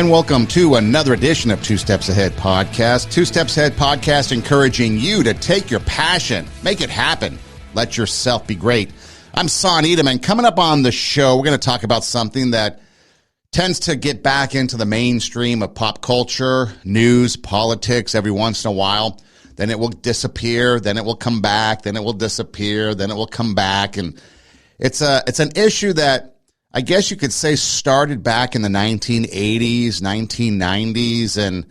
And welcome to another edition of Two Steps Ahead Podcast. Two Steps Ahead Podcast encouraging you to take your passion, make it happen, let yourself be great. I'm Son Edom, and coming up on the show, we're going to talk about something that tends to get back into the mainstream of pop culture, news, politics every once in a while. Then it will disappear, then it will come back, then it will disappear, then it will come back. And it's an issue that I guess you could say started back in the 1980s, 1990s, and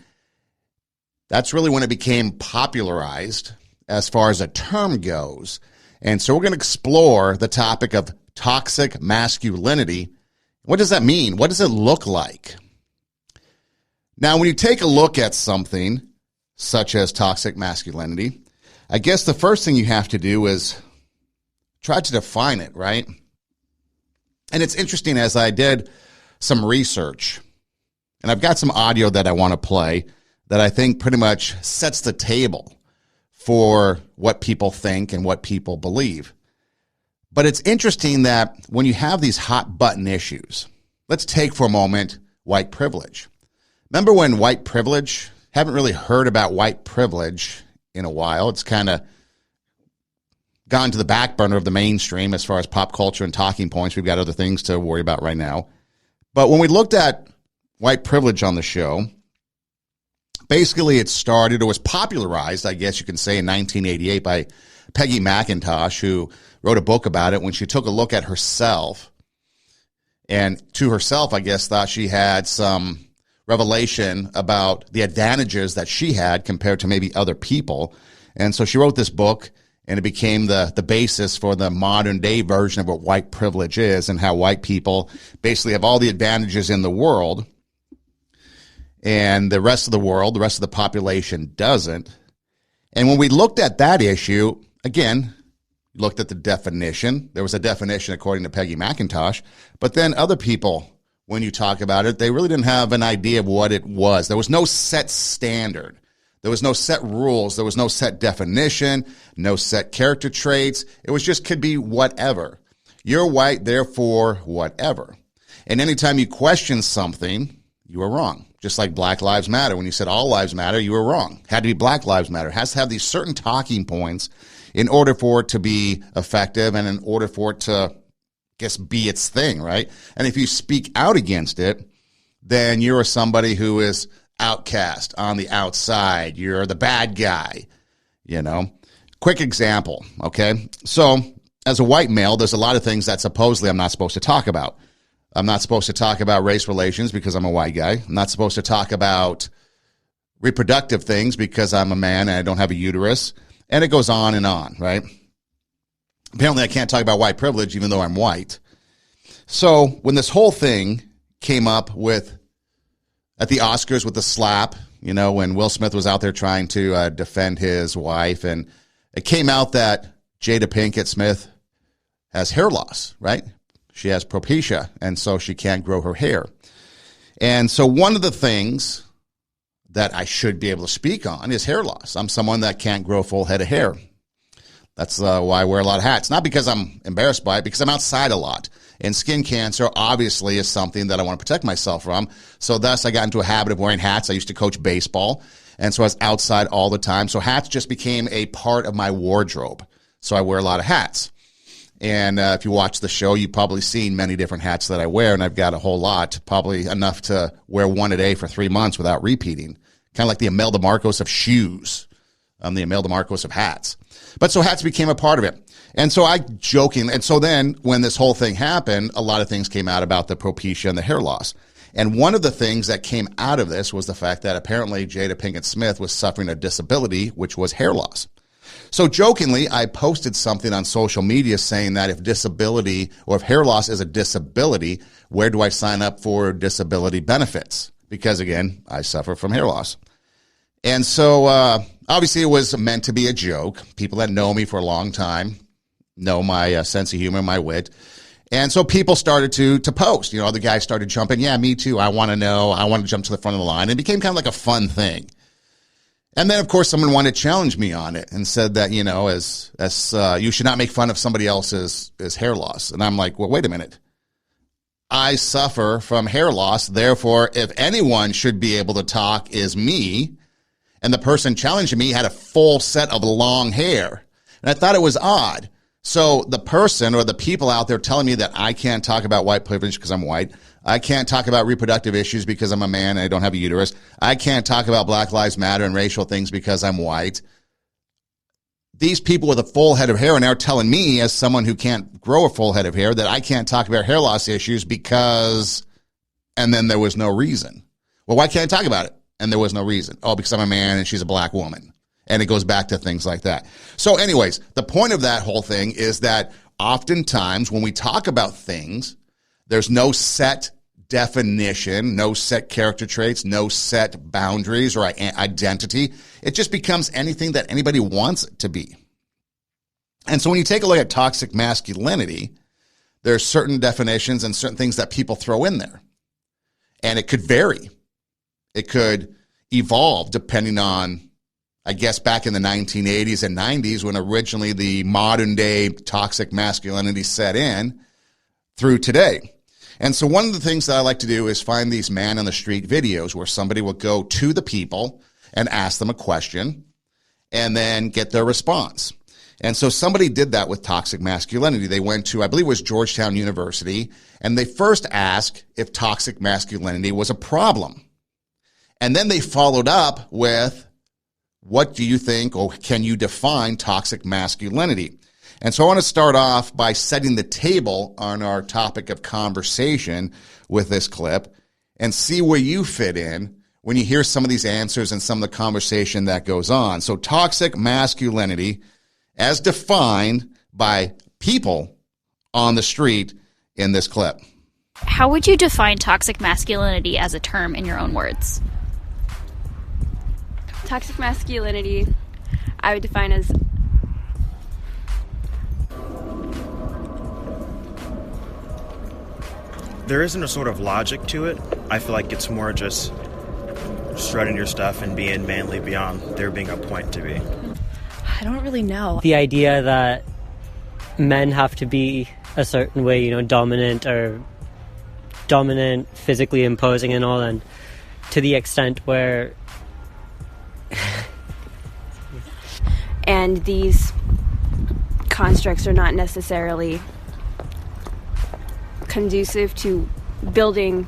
that's really when it became popularized as far as a term goes. And so we're going to explore the topic of toxic masculinity. What does that mean? What does it look like? Now, when you take a look at something such as toxic masculinity, I guess the first thing you have to do is try to define it, right? And it's interesting, as I did some research, and I've got some audio that I want to play that I think pretty much sets the table for what people think and what people believe. But it's interesting that when you have these hot button issues, let's take for a moment white privilege. Remember when white privilege, haven't really heard about white privilege in a while. It's kind of gone to the back burner of the mainstream as far as pop culture and talking points. We've got other things to worry about right now. But when we looked at white privilege on the show, basically it started or was popularized, I guess you can say, in 1988 by Peggy McIntosh, who wrote a book about it when she took a look at herself. And to herself, I guess, thought she had some revelation about the advantages that she had compared to maybe other people. And so she wrote this book, and it became the basis for the modern day version of what white privilege is and how white people basically have all the advantages in the world and the rest of the world, the rest of the population doesn't. And when we looked at that issue, again, looked at the definition. There was a definition according to Peggy McIntosh, but then other people, when you talk about it, they really didn't have an idea of what it was. There was no set standard. There was no set rules. There was no set definition, no set character traits. It was just could be whatever. You're white, therefore whatever. And anytime you question something, you are wrong. Just like Black Lives Matter. When you said all lives matter, you were wrong. Had to be Black Lives Matter. It has to have these certain talking points in order for it to be effective and in order for it to, be its thing, right? And if you speak out against it, then you're somebody who is outcast on the outside. You're the bad guy, Quick example, okay? So as a white male, there's a lot of things that supposedly I'm not supposed to talk about. I'm not supposed to talk about race relations because I'm a white guy. I'm not supposed to talk about reproductive things because I'm a man and I don't have a uterus. And it goes on and on, right? Apparently I can't talk about white privilege even though I'm white. So when this whole thing came up at the Oscars with the slap, when Will Smith was out there trying to defend his wife, and it came out that Jada Pinkett Smith has hair loss, right? She has alopecia, and so she can't grow her hair. And so one of the things that I should be able to speak on is hair loss. I'm someone that can't grow a full head of hair. That's why I wear a lot of hats. Not because I'm embarrassed by it, because I'm outside a lot. And skin cancer obviously is something that I want to protect myself from. So thus I got into a habit of wearing hats. I used to coach baseball, and so I was outside all the time. So hats just became a part of my wardrobe. So I wear a lot of hats. And if you watch the show, you've probably seen many different hats that I wear, and I've got a whole lot, probably enough to wear one a day for 3 months without repeating. Kind of like the Imelda Marcos of shoes. I'm the Imelda Marcos of hats. But so hats became a part of it. And so and so then when this whole thing happened, a lot of things came out about the alopecia and the hair loss. And one of the things that came out of this was the fact that apparently Jada Pinkett Smith was suffering a disability, which was hair loss. So jokingly, I posted something on social media saying that if disability or if hair loss is a disability, where do I sign up for disability benefits? Because again, I suffer from hair loss. And so obviously it was meant to be a joke. People that know me for a long time know my sense of humor, my wit. And so people started to post. The guys started jumping. Yeah, me too. I want to know. I want to jump to the front of the line. It became kind of like a fun thing. And then, of course, someone wanted to challenge me on it and said that, as you should not make fun of somebody else's hair loss. And I'm like, well, wait a minute. I suffer from hair loss. Therefore, if anyone should be able to talk is me. And the person challenging me had a full set of long hair. And I thought it was odd. So the person or the people out there telling me that I can't talk about white privilege because I'm white. I can't talk about reproductive issues because I'm a man and I don't have a uterus. I can't talk about Black Lives Matter and racial things because I'm white. These people with a full head of hair are now telling me, as someone who can't grow a full head of hair, that I can't talk about hair loss issues because, and then there was no reason. Well, why can't I talk about it? And there was no reason. Oh, because I'm a man and she's a black woman. And it goes back to things like that. So anyways, the point of that whole thing is that oftentimes when we talk about things, there's no set definition, no set character traits, no set boundaries or identity. It just becomes anything that anybody wants it to be. And so when you take a look at toxic masculinity, there's certain definitions and certain things that people throw in there. And it could vary. It could evolve depending on, I guess, back in the 1980s and 90s when originally the modern day toxic masculinity set in through today. And so one of the things that I like to do is find these man on the street videos where somebody will go to the people and ask them a question and then get their response. And so somebody did that with toxic masculinity. They went to, I believe it was Georgetown University, and they first asked if toxic masculinity was a problem. And then they followed up with, what do you think, or can you define toxic masculinity? And so I want to start off by setting the table on our topic of conversation with this clip and see where you fit in when you hear some of these answers and some of the conversation that goes on. So toxic masculinity as defined by people on the street in this clip. How would you define toxic masculinity as a term in your own words? Toxic masculinity, I would define as there isn't a sort of logic to it. I feel like it's more just strutting your stuff and being manly beyond there being a point to be. I don't really know. The idea that men have to be a certain way, dominant, physically imposing and all, and to the extent where and these constructs are not necessarily conducive to building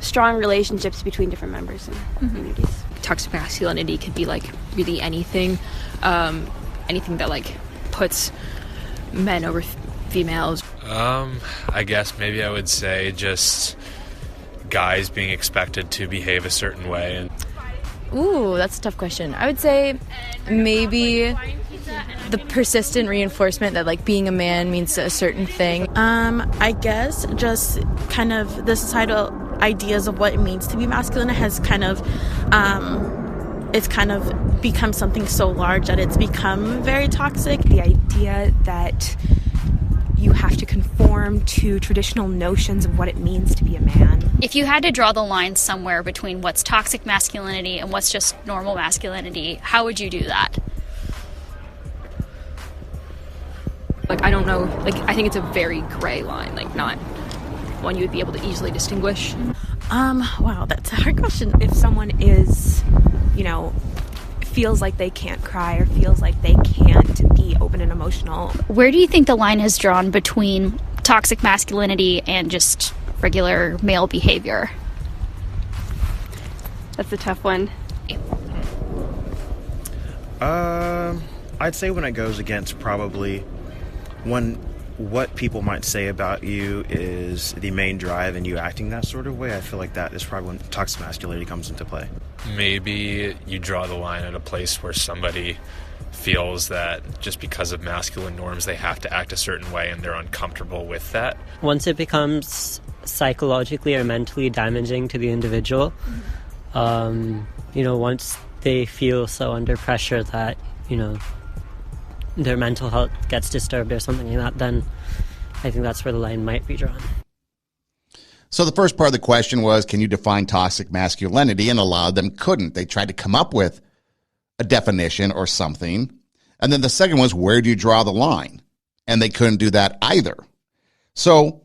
strong relationships between different members and communities. Toxic masculinity could be really anything, anything that puts men over females. I guess maybe I would say just guys being expected to behave a certain way. And Ooh, that's a tough question. I would say maybe the persistent reinforcement that being a man means a certain thing. I guess just kind of the societal ideas of what it means to be masculine has it's kind of become something so large that it's become very toxic. The idea that you have to conform to traditional notions of what it means to be a man. If you had to draw the line somewhere between what's toxic masculinity and what's just normal masculinity, how would you do that? I don't know. I think it's a very gray line, not one you would be able to easily distinguish. Wow, that's a hard question. If someone is, feels like they can't cry or feels like they can't be open and emotional. Where do you think the line is drawn between toxic masculinity and just regular male behavior? That's a tough one. I'd say when it goes against probably when what people might say about you is the main drive and you acting that sort of way, I feel like that is probably when toxic masculinity comes into play. maybe you draw the line at a place where somebody feels that just because of masculine norms they have to act a certain way and they're uncomfortable with that. Once it becomes psychologically or mentally damaging to the individual, once they feel so under pressure that, their mental health gets disturbed or something like that, then I think that's where the line might be drawn. So the first part of the question was, can you define toxic masculinity? And a lot of them couldn't. They tried to come up with a definition or something. And then the second was, where do you draw the line? And they couldn't do that either. So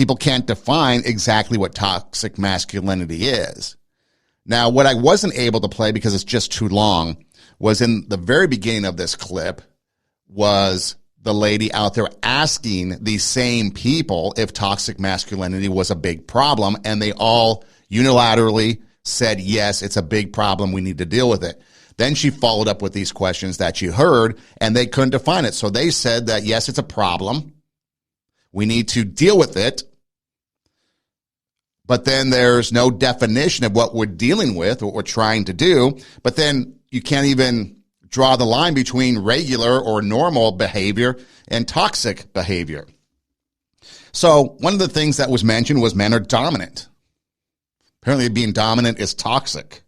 people can't define exactly what toxic masculinity is. Now, what I wasn't able to play because it's just too long was in the very beginning of this clip was the lady out there asking these same people if toxic masculinity was a big problem, and they all unilaterally said, yes, it's a big problem. We need to deal with it. Then she followed up with these questions that you heard, and they couldn't define it. So they said that, yes, it's a problem. We need to deal with it. But then there's no definition of what we're dealing with, what we're trying to do. But then you can't even draw the line between regular or normal behavior and toxic behavior. So one of the things that was mentioned was men are dominant. Apparently being dominant is toxic.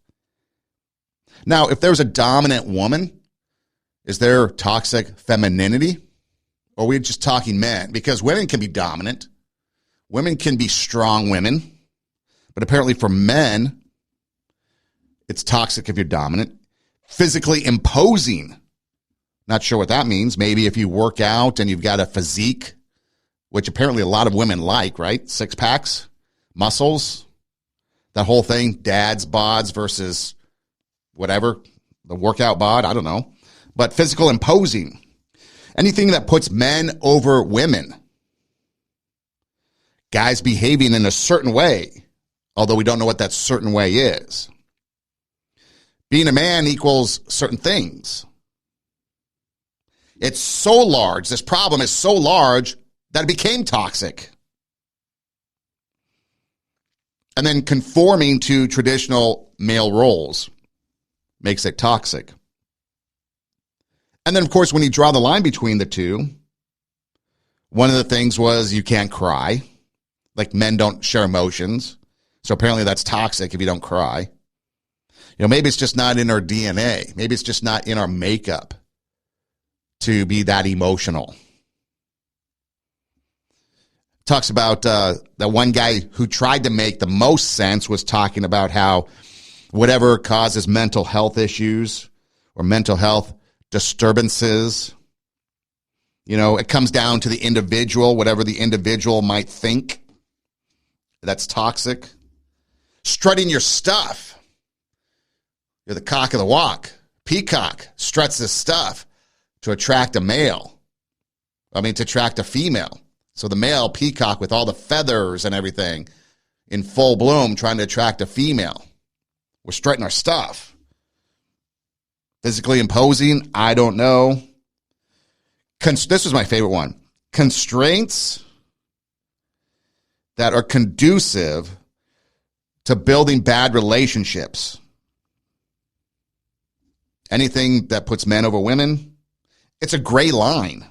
Now, if there's a dominant woman, is there toxic femininity? Or are we just talking men? Because women can be dominant. Women can be strong women. But apparently for men, it's toxic if you're dominant. Physically imposing. Not sure what that means. Maybe if you work out and you've got a physique, which apparently a lot of women like, right? Six packs, muscles, that whole thing, dad's bods versus whatever, the workout bod, I don't know. But physical imposing. Anything that puts men over women. Guys behaving in a certain way, although we don't know what that certain way is. Being a man equals certain things. It's so large, this problem is so large that it became toxic. And then conforming to traditional male roles makes it toxic. And then, of course, when you draw the line between the two, one of the things was you can't cry. Like men don't share emotions. So apparently that's toxic if you don't cry. You know, maybe it's just not in our DNA. Maybe it's just not in our makeup to be that emotional. Talks about that one guy who tried to make the most sense was talking about how whatever causes mental health issues or mental health disturbances, you know, it comes down to the individual, whatever the individual might think. That's toxic. Strutting your stuff. You're the cock of the walk. Peacock struts his stuff to attract a male. To attract a female. So the male peacock with all the feathers and everything in full bloom trying to attract a female. We're strutting our stuff. Physically imposing, I don't know. This was my favorite one. Constraints that are conducive to building bad relationships. Anything that puts men over women, it's a gray line.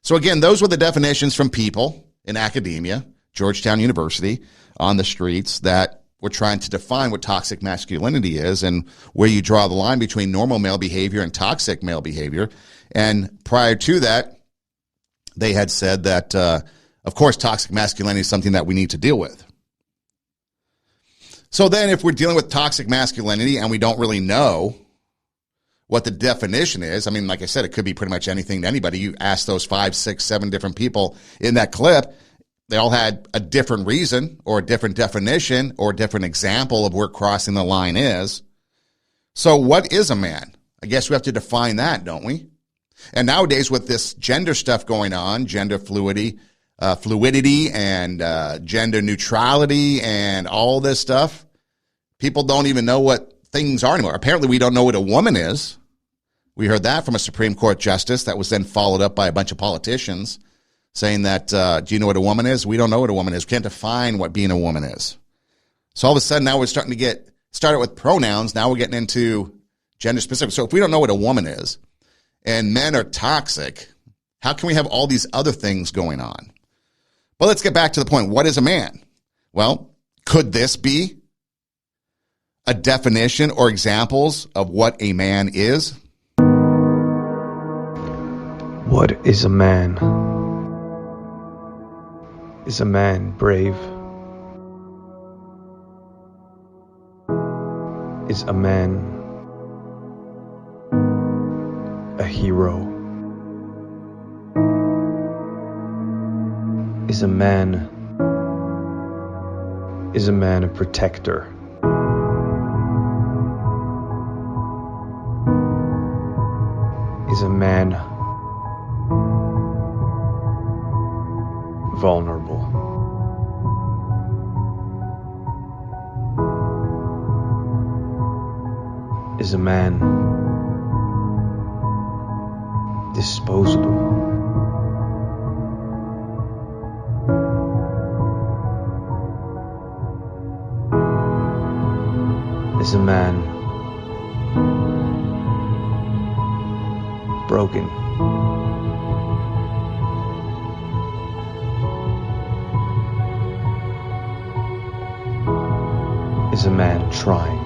So again, those were the definitions from people in academia, Georgetown University, on the streets that were trying to define what toxic masculinity is and where you draw the line between normal male behavior and toxic male behavior. And prior to that, they had said that, of course, toxic masculinity is something that we need to deal with. So then if we're dealing with toxic masculinity and we don't really know what the definition is, like I said, it could be pretty much anything to anybody. You ask those 5, 6, 7 different people in that clip, they all had a different reason or a different definition or a different example of where crossing the line is. So what is a man? I guess we have to define that, don't we? And nowadays with this gender stuff going on, gender fluidity and gender neutrality and all this stuff, people don't even know what things are anymore. Apparently we don't know what a woman is. We heard that from a Supreme Court justice that was then followed up by a bunch of politicians saying that, do you know what a woman is? We don't know what a woman is. We can't define what being a woman is. So all of a sudden now we're starting to get started with pronouns. Now we're getting into gender specific. So if we don't know what a woman is and men are toxic, how can we have all these other things going on? But let's get back to the point. What is a man? Well, could this be a definition or examples of what a man is? What is a man? Is a man brave? Is a man a hero? Is a man a protector? Is a man vulnerable? Is a man disposable? Is a man broken? Is a man trying?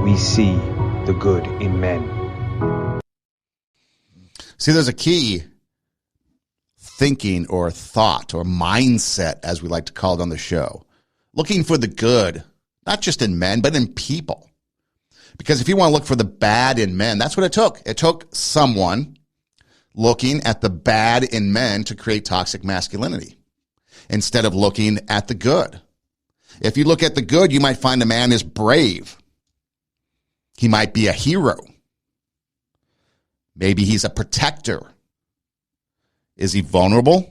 We see the good in men. See, there's a key thinking or thought or mindset, as we like to call it on the show. Looking for the good, not just in men, but in people. Because if you want to look for the bad in men, that's what it took. It took someone looking at the bad in men to create toxic masculinity instead of looking at the good. If you look at the good, you might find a man is brave. He might be a hero. Maybe he's a protector. Is he vulnerable?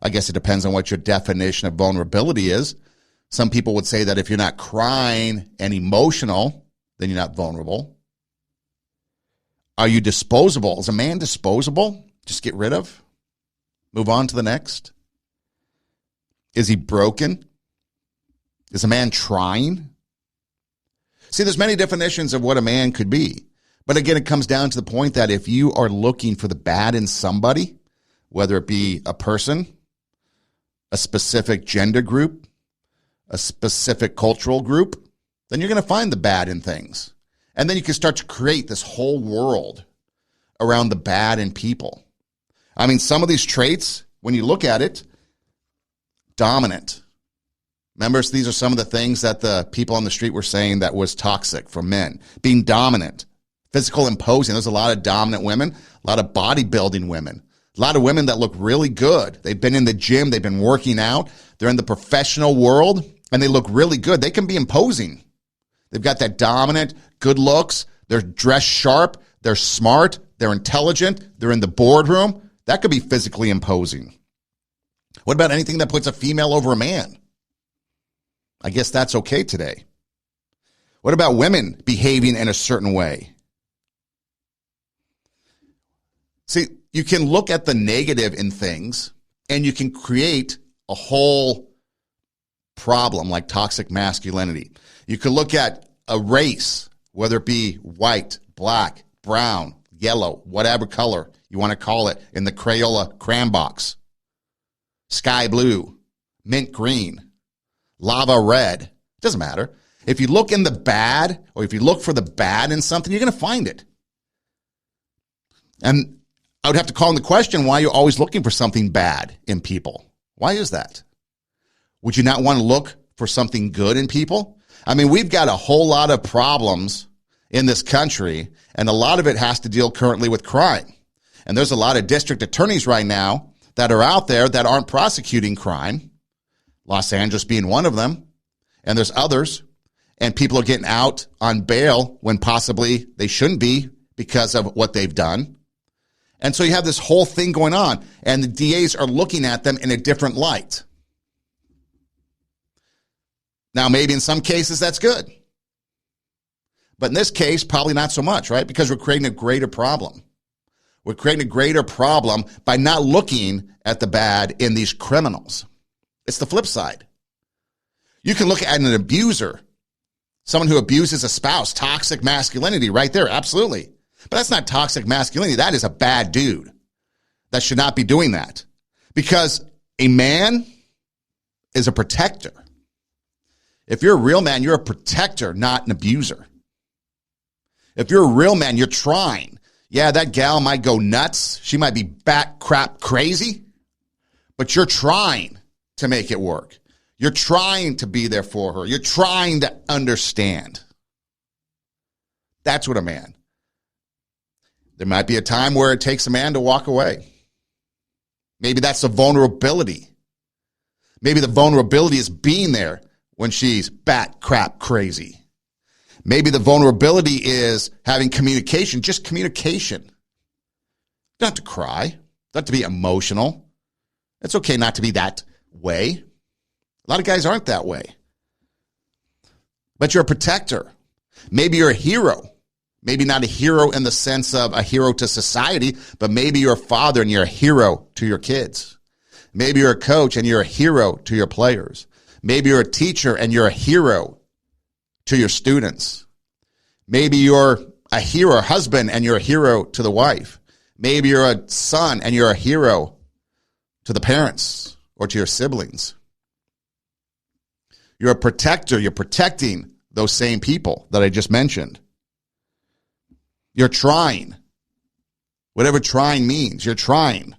I guess it depends on what your definition of vulnerability is. Some people would say that if you're not crying and emotional, then you're not vulnerable. Are you disposable? Is a man disposable? Just get rid of? Move on to the next? Is he broken? Is a man trying? See, there's many definitions of what a man could be. But again, it comes down to the point that if you are looking for the bad in somebody, whether it be a person, a specific gender group, a specific cultural group, then you're going to find the bad in things. And then you can start to create this whole world around the bad in people. I mean, some of these traits, when you look at it, dominant. Remember, these are some of the things that the people on the street were saying that was toxic for men. Being dominant, physical imposing. There's a lot of dominant women, a lot of bodybuilding women, a lot of women that look really good. They've been in the gym, they've been working out, they're in the professional world, and they look really good. They can be imposing. They've got that dominant, good looks. They're dressed sharp. They're smart. They're intelligent. They're in the boardroom. That could be physically imposing. What about anything that puts a female over a man? I guess that's okay today. What about women behaving in a certain way? See, you can look at the negative in things and you can create a whole problem like toxic masculinity. You can look at a race, whether it be white, black, brown, yellow, whatever color you want to call it in the Crayola crayon box, sky blue, mint green, lava red, doesn't matter. If you look in the bad or if you look for the bad in something, you're going to find it. And I would have to call in the question why you're always looking for something bad in people. Why is that? Would you not want to look for something good in people? I mean, we've got a whole lot of problems in this country, and a lot of it has to deal currently with crime. And there's a lot of district attorneys right now that are out there that aren't prosecuting crime, Los Angeles being one of them, and there's others, and people are getting out on bail when possibly they shouldn't be because of what they've done. And so you have this whole thing going on, and the DAs are looking at them in a different light. Now, maybe in some cases that's good. But in this case, probably not so much, right? Because we're creating a greater problem. We're creating a greater problem by not looking at the bad in these criminals. It's the flip side. You can look at an abuser, someone who abuses a spouse, toxic masculinity right there, absolutely. But that's not toxic masculinity. That is a bad dude. That should not be doing that. Because a man is a protector. If you're a real man, you're a protector, not an abuser. If you're a real man, you're trying. Yeah, that gal might go nuts. She might be bat crap crazy. But you're trying to make it work. You're trying to be there for her. You're trying to understand. That's what a man. There might be a time where it takes a man to walk away. Maybe that's the vulnerability. Maybe the vulnerability is being there when she's bat crap crazy. Maybe the vulnerability is having communication, just communication. You don't have to cry. You don't have to be emotional. It's okay not to be that way. A lot of guys aren't that way. But you're a protector. Maybe you're a hero. Maybe not a hero in the sense of a hero to society, but maybe you're a father and you're a hero to your kids. Maybe you're a coach and you're a hero to your players. Maybe you're a teacher and you're a hero to your students. Maybe you're a hero, husband, and you're a hero to the wife. Maybe you're a son and you're a hero to the parents or to your siblings. You're a protector. You're protecting those same people that I just mentioned. You're trying. Whatever trying means, you're trying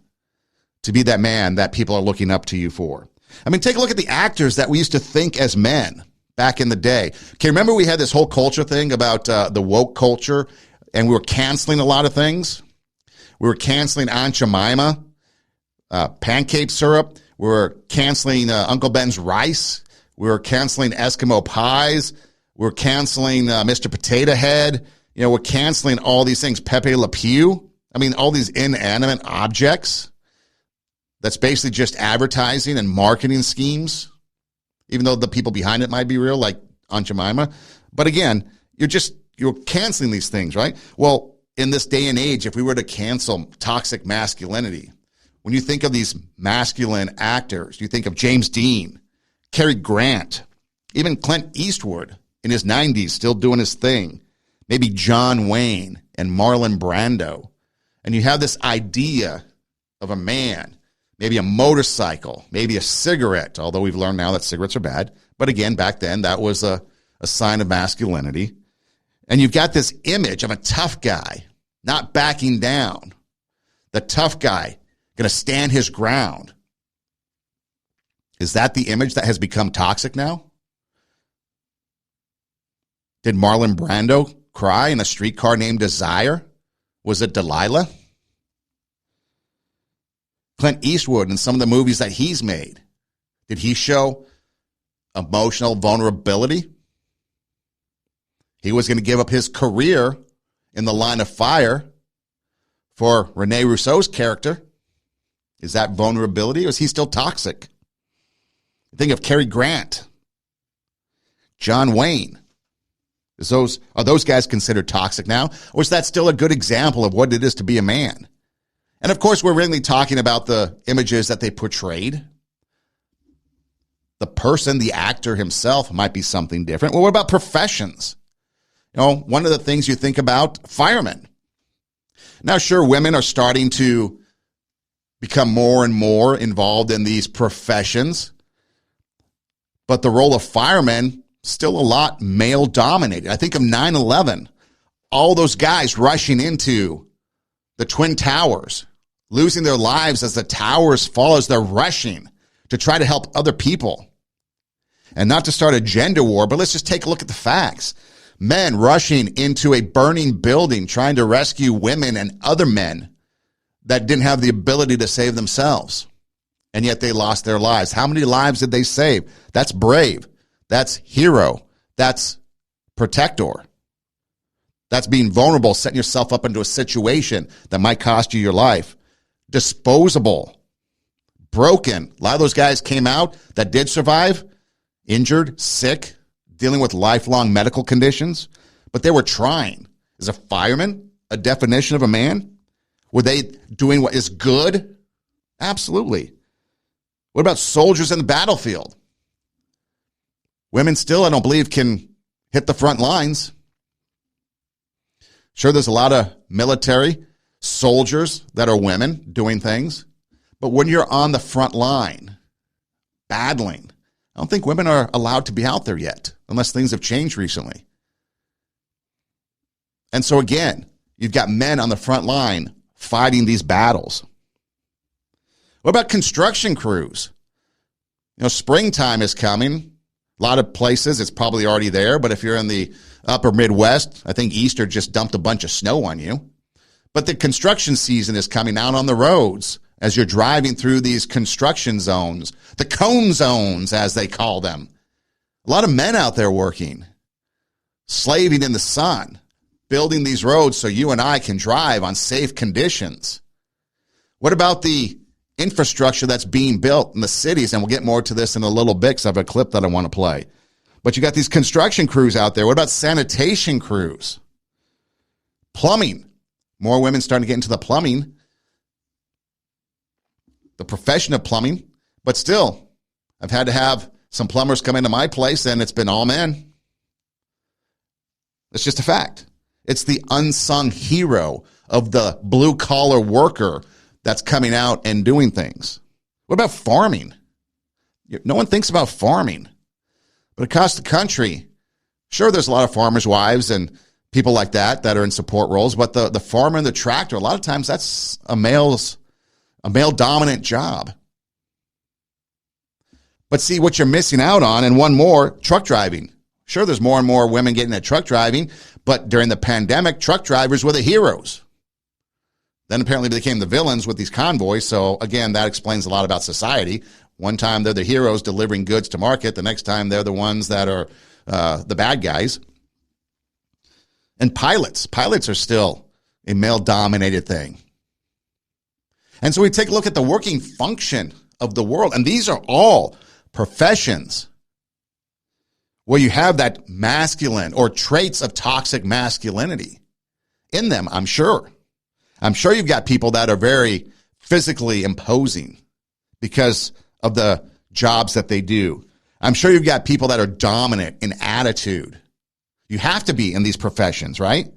to be that man that people are looking up to you for. I mean, take a look at the actors that we used to think as men back in the day. Okay, remember we had this whole culture thing about the woke culture, and we were canceling a lot of things? We were canceling Aunt Jemima, pancake syrup. We were canceling Uncle Ben's rice. We were canceling Eskimo pies. We were canceling Mr. Potato Head. You know, we're canceling all these things. Pepe Le Pew. I mean, all these inanimate objects. That's basically just advertising and marketing schemes, even though the people behind it might be real, like Aunt Jemima. But again, you're canceling these things, right? Well, in this day and age, if we were to cancel toxic masculinity, when you think of these masculine actors, you think of James Dean, Cary Grant, even Clint Eastwood in his 90s, still doing his thing. Maybe John Wayne and Marlon Brando. And you have this idea of a man, maybe a motorcycle, maybe a cigarette, although we've learned now that cigarettes are bad. But again, back then, that was a sign of masculinity. And you've got this image of a tough guy, not backing down. The tough guy, going to stand his ground. Is that the image that has become toxic now? Did Marlon Brando cry in A Streetcar Named Desire? Was it Delilah? Clint Eastwood in some of the movies that he's made, did he show emotional vulnerability? He was going to give up his career in the line of fire for Rene Rousseau's character. Is that vulnerability, or is he still toxic? Think of Cary Grant, John Wayne. Are those guys considered toxic now? Or is that still a good example of what it is to be a man? And of course, we're really talking about the images that they portrayed. The person, the actor himself might be something different. Well, what about professions? You know, one of the things you think about, firemen. Now, sure, women are starting to become more and more involved in these professions. But the role of firemen, still a lot male-dominated. I think of 9/11, all those guys rushing into the Twin Towers, losing their lives as the towers fall, as they're rushing to try to help other people. And not to start a gender war, but let's just take a look at the facts. Men rushing into a burning building, trying to rescue women and other men that didn't have the ability to save themselves. And yet they lost their lives. How many lives did they save? That's brave. That's hero. That's protector. That's being vulnerable, setting yourself up into a situation that might cost you your life. Disposable. Broken. A lot of those guys came out that did survive, injured, sick, dealing with lifelong medical conditions, but they were trying. Is a fireman a definition of a man? Were they doing what is good? Absolutely. What about soldiers in the battlefield? Women still, I don't believe, can hit the front lines. Sure, there's a lot of military soldiers that are women doing things. But when you're on the front line, battling, I don't think women are allowed to be out there yet, unless things have changed recently. And so again, you've got men on the front line fighting these battles. What about construction crews? You know, springtime is coming. A lot of places it's probably already there, but if you're in the upper Midwest, I think Easter just dumped a bunch of snow on you. But the construction season is coming out on the roads as you're driving through these construction zones, the cone zones, as they call them. A lot of men out there working, slaving in the sun, building these roads so you and I can drive on safe conditions. What about the infrastructure that's being built in the cities? And we'll get more to this in a little bit because I have a clip that I want to play. But you got these construction crews out there. What about sanitation crews? Plumbing. More women starting to get into the plumbing, the profession of plumbing. But still, I've had to have some plumbers come into my place, and it's been all men. It's just a fact. It's the unsung hero of the blue-collar worker that's coming out and doing things. What about farming? No one thinks about farming. But across the country, sure, there's a lot of farmers' wives and people like that are in support roles, but the farmer and the tractor, a lot of times that's a male-dominant job. But see, what you're missing out on, and one more, truck driving. Sure, there's more and more women getting into truck driving, but during the pandemic, truck drivers were the heroes. Then apparently they became the villains with these convoys, so again, that explains a lot about society. One time they're the heroes delivering goods to market, the next time they're the ones that are the bad guys. And pilots are still a male-dominated thing. And so we take a look at the working function of the world, and these are all professions where you have that masculine or traits of toxic masculinity in them, I'm sure. I'm sure you've got people that are very physically imposing because of the jobs that they do. I'm sure you've got people that are dominant in attitude. You have to be in these professions, right?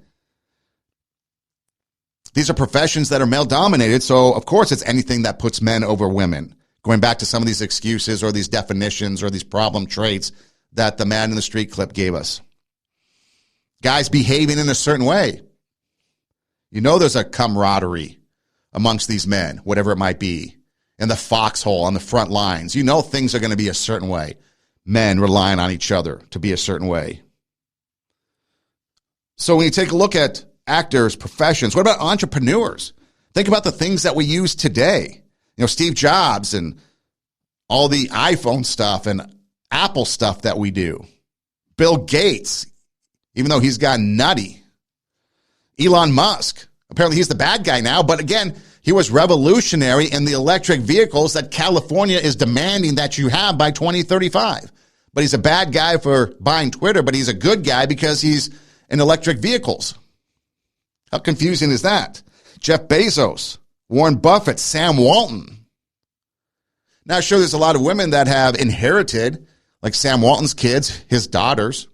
These are professions that are male-dominated, so of course it's anything that puts men over women. Going back to some of these excuses or these definitions or these problem traits that the man in the street clip gave us. Guys behaving in a certain way. You know there's a camaraderie amongst these men, whatever it might be, in the foxhole, on the front lines. You know things are going to be a certain way. Men relying on each other to be a certain way. So when you take a look at actors, professions, what about entrepreneurs? Think about the things that we use today. You know, Steve Jobs and all the iPhone stuff and Apple stuff that we do. Bill Gates, even though he's gotten nutty. Elon Musk, apparently he's the bad guy now, but again, he was revolutionary in the electric vehicles that California is demanding that you have by 2035. But he's a bad guy for buying Twitter, but he's a good guy because he's in electric vehicles. How confusing is that? Jeff Bezos, Warren Buffett, Sam Walton. Now, sure, there's a lot of women that have inherited, like Sam Walton's kids, his daughters,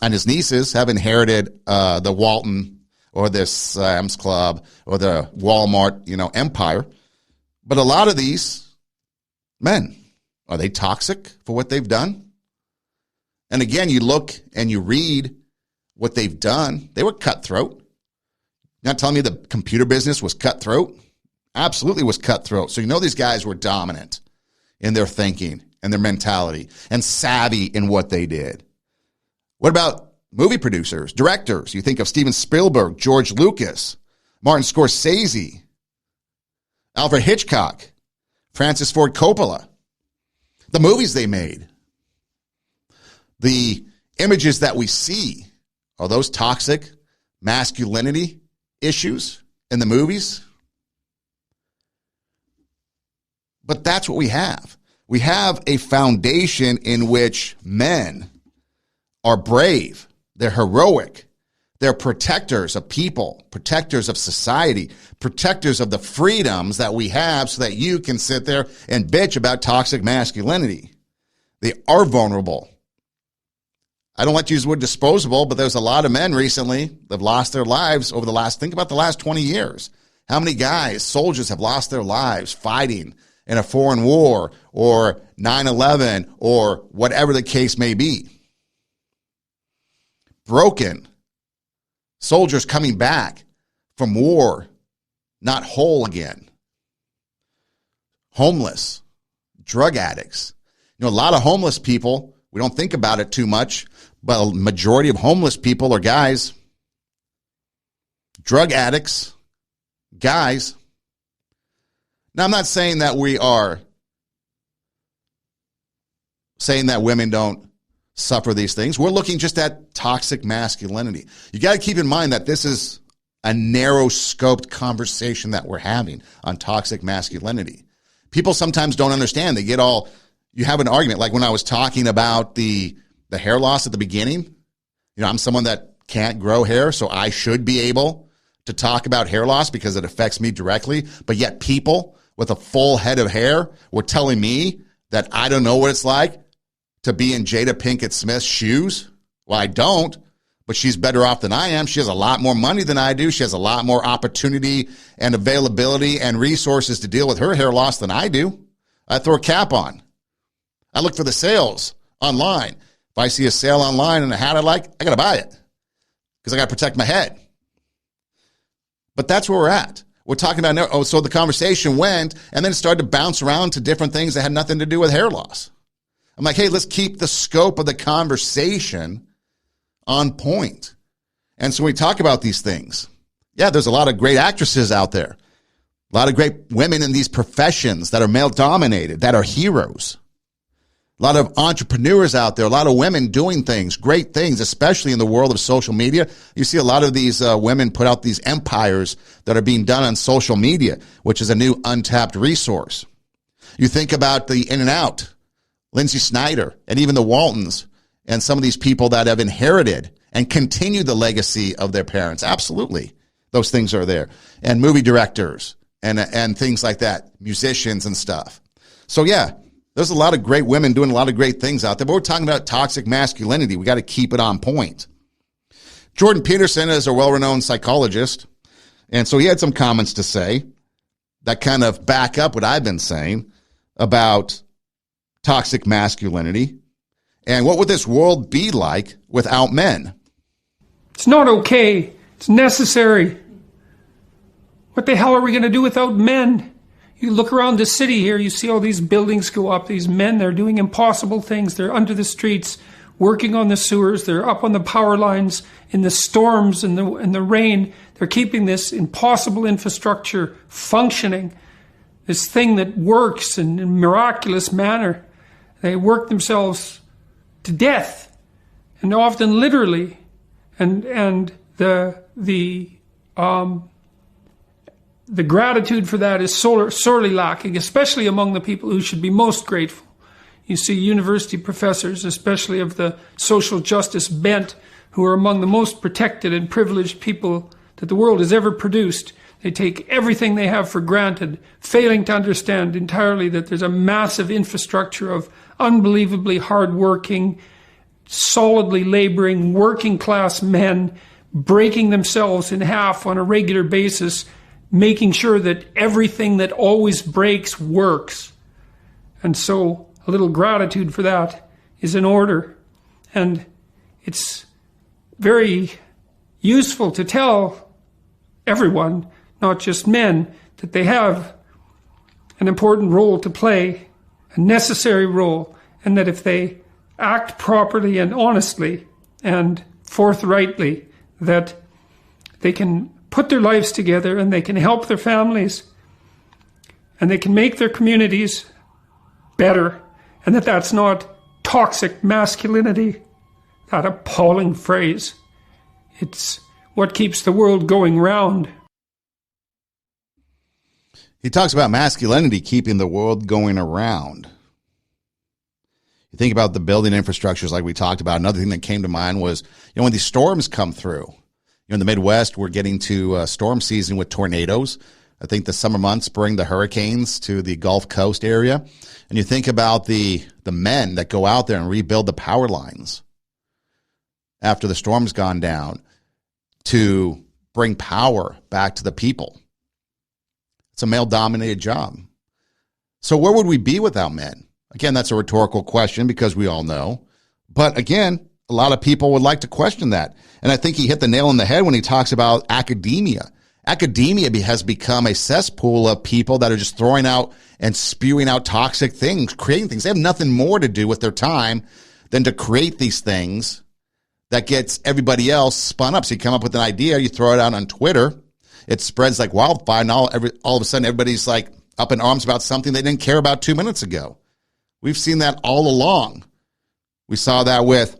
and his nieces have inherited the Walton or the Sam's Club or the Walmart, empire. But a lot of these men, are they toxic for what they've done? And again, you look and you read what they've done. They were cutthroat. You're not telling me the computer business was cutthroat? Absolutely was cutthroat. So you know these guys were dominant in their thinking and their mentality and savvy in what they did. What about movie producers, directors? You think of Steven Spielberg, George Lucas, Martin Scorsese, Alfred Hitchcock, Francis Ford Coppola. The movies they made, the images that we see, are those toxic masculinity issues in the movies? But that's what we have. We have a foundation in which men are brave, they're heroic, they're protectors of people, protectors of society, protectors of the freedoms that we have so that you can sit there and bitch about toxic masculinity. They are vulnerable. I don't like to use the word disposable, but there's a lot of men recently that have lost their lives over think about the last 20 years. How many guys, soldiers, have lost their lives fighting in a foreign war or 9/11 or whatever the case may be? Broken soldiers coming back from war, not whole again. Homeless, drug addicts. A lot of homeless people We don't think about it too much, but a majority of homeless people are guys, drug addicts, guys. Now, I'm not saying that we are saying that women don't suffer these things. We're looking just at toxic masculinity. You got to keep in mind that this is a narrow-scoped conversation that we're having on toxic masculinity. People sometimes don't understand. They get all, you have an argument. Like when I was talking about the hair loss at the beginning, you know, I'm someone that can't grow hair, so I should be able to talk about hair loss because it affects me directly. But yet people with a full head of hair were telling me that I don't know what it's like to be in Jada Pinkett Smith's shoes. Well, I don't, but she's better off than I am. She has a lot more money than I do. She has a lot more opportunity and availability and resources to deal with her hair loss than I do. I throw a cap on. I look for the sales online. If I see a sale online and a hat I like, I got to buy it because I got to protect my head. But that's where we're at. We're talking about, so the conversation went and then it started to bounce around to different things that had nothing to do with hair loss. I'm like, hey, let's keep the scope of the conversation on point. And so when we talk about these things, yeah, there's a lot of great actresses out there, a lot of great women in these professions that are male-dominated, that are heroes. A lot of entrepreneurs out there, a lot of women doing things, great things, especially in the world of social media. You see a lot of these women put out these empires that are being done on social media, which is a new untapped resource. You think about the In-N-Out, Lindsay Snyder, and even the Waltons, and some of these people that have inherited and continued the legacy of their parents. Absolutely. Those things are there. And movie directors and things like that, musicians and stuff. So yeah, there's a lot of great women doing a lot of great things out there, but we're talking about toxic masculinity. We got to keep it on point. Jordan Peterson is a well-renowned psychologist, and so he had some comments to say that kind of back up what I've been saying about toxic masculinity. And what would this world be like without men? It's not okay. It's necessary. What the hell are we going to do without men? You look around the city here, you see all these buildings go up. These men, they're doing impossible things. They're under the streets, working on the sewers. They're up on the power lines in the storms and the rain. They're keeping this impossible infrastructure functioning, this thing that works in a miraculous manner. They work themselves to death, and often literally, and the gratitude for that is sorely lacking, especially among the people who should be most grateful. You see university professors, especially of the social justice bent, who are among the most protected and privileged people that the world has ever produced. They take everything they have for granted, failing to understand entirely that there's a massive infrastructure of unbelievably hardworking, solidly laboring, working-class men breaking themselves in half on a regular basis, making sure that everything that always breaks works. And so a little gratitude for that is in order. And it's very useful to tell everyone, not just men, that they have an important role to play, a necessary role, and that if they act properly and honestly and forthrightly, that they can put their lives together and they can help their families and they can make their communities better, and that's not toxic masculinity, that appalling phrase. It's what keeps the world going round. He talks about masculinity keeping the world going around. You think about the building infrastructures like we talked about. Another thing that came to mind was, when these storms come through, in the Midwest, we're getting to storm season with tornadoes. I think the summer months bring the hurricanes to the Gulf Coast area. And you think about the men that go out there and rebuild the power lines after the storm's gone down to bring power back to the people. It's a male-dominated job. So where would we be without men? Again, that's a rhetorical question because we all know. But again, a lot of people would like to question that. And I think he hit the nail on the head when he talks about academia. Academia has become a cesspool of people that are just throwing out and spewing out toxic things, creating things. They have nothing more to do with their time than to create these things that gets everybody else spun up. So you come up with an idea, you throw it out on Twitter, it spreads like wildfire, and all of a sudden everybody's like up in arms about something they didn't care about 2 minutes ago. We've seen that all along. We saw that with